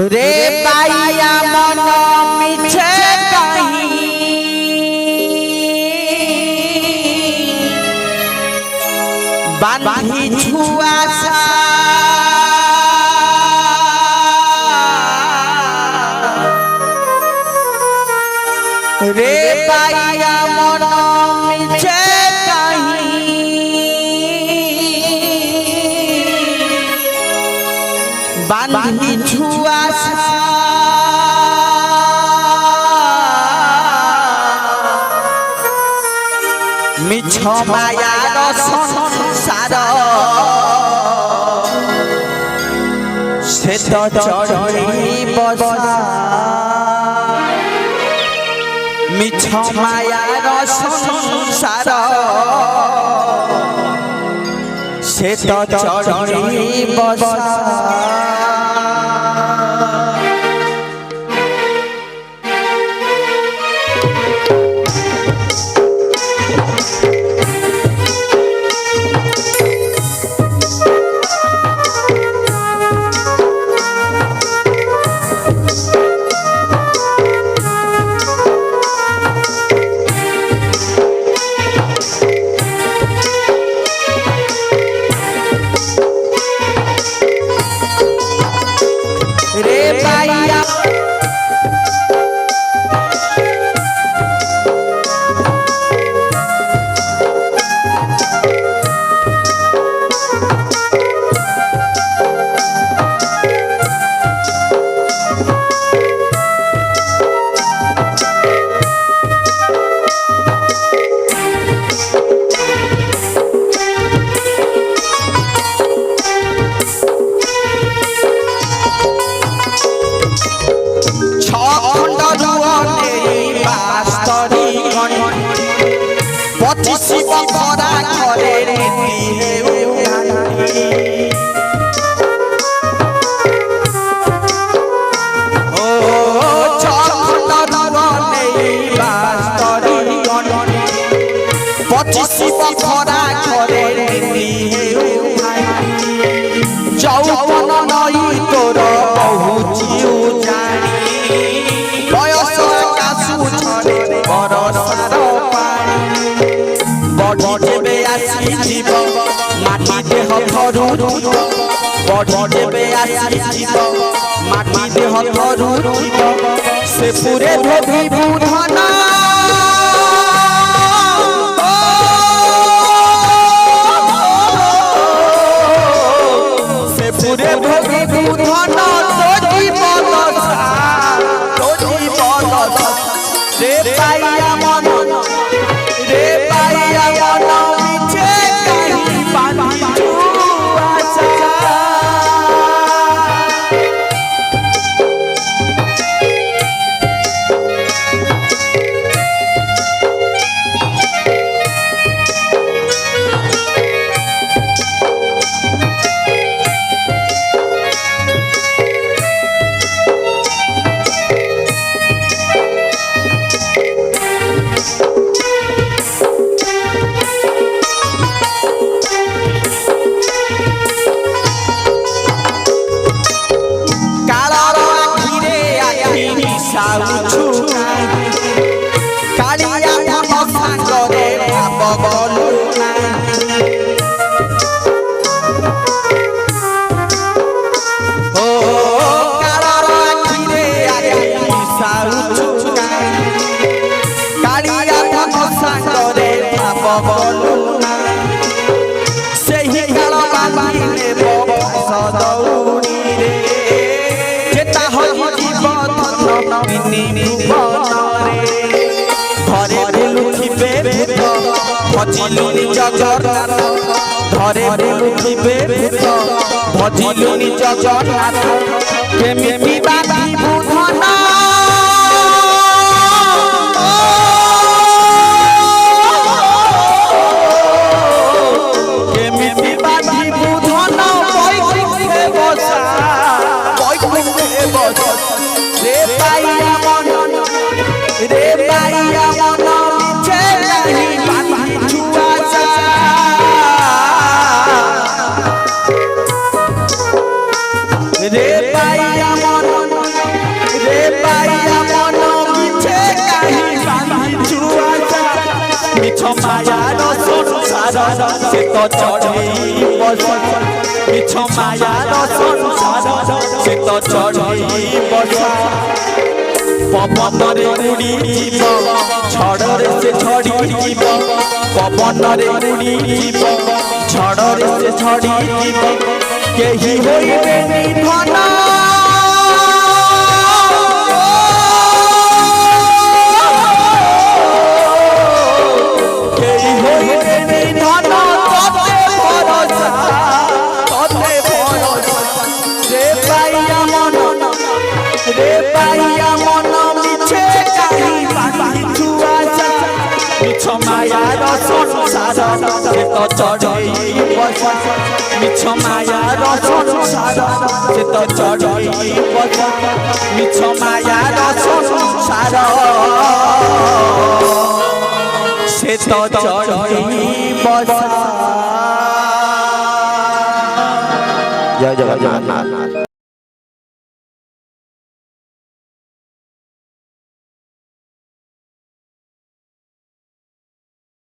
रे पाइया मन मिछे कहीं बांधी छुआ सा रे पाइया मन मिछे बांधी छुआ सा मिछ मायार संसार से तो चढ़ी बसा मिछ मायार संसार से तो चढ़ी बसा जौवन नई तोर बहुचिउ जानी बयस आकाशु छड़े बरसार पानी बढ़ी जेबे आसी जीव माटी देह थरुरिब बढ़ी जेबे आसी जीव माटी देह थरुरिब से पूरे धोबी बुधना पूरे भोगी बुधन तोजी बलसा रे पाइया मन मिछे कहीं बांधी छुआ सा घरे लुथिबे भजिलुनी जगन्नाथ घरे लुथिबे भजिलुनी जगन्नाथ केमिति बांधी बुधना केमिति बांधी बुधना बैकुंठे बसा रे पाइया मन मिछे कहीं बांधी छुआ सा रे पाइया मन সংসার সে তো চড়েই বসা মিছ মায়ার সংসার সে তো চড়েই বসা পবনরে উড়ি জীব ঝড়রে সে ঝড়ি জীব পবনরে উড়ি জীব ঝড়রে সে ঝড়ি জীব কেহি হইবে নিধন কেহি হইবে নিধন ততে ভরসা রে পাইয়া মন রে পাইয়া মন মিছে কাহি বাঁধি আশা মিছ মায়ার সংসার সে তো চড়েই বসা মিছ মায়ার সংসার সে তো চড়েই বসা মিছ মায়ার সংসার সে তো চড়েই বসা। জয় জগন্নাথ।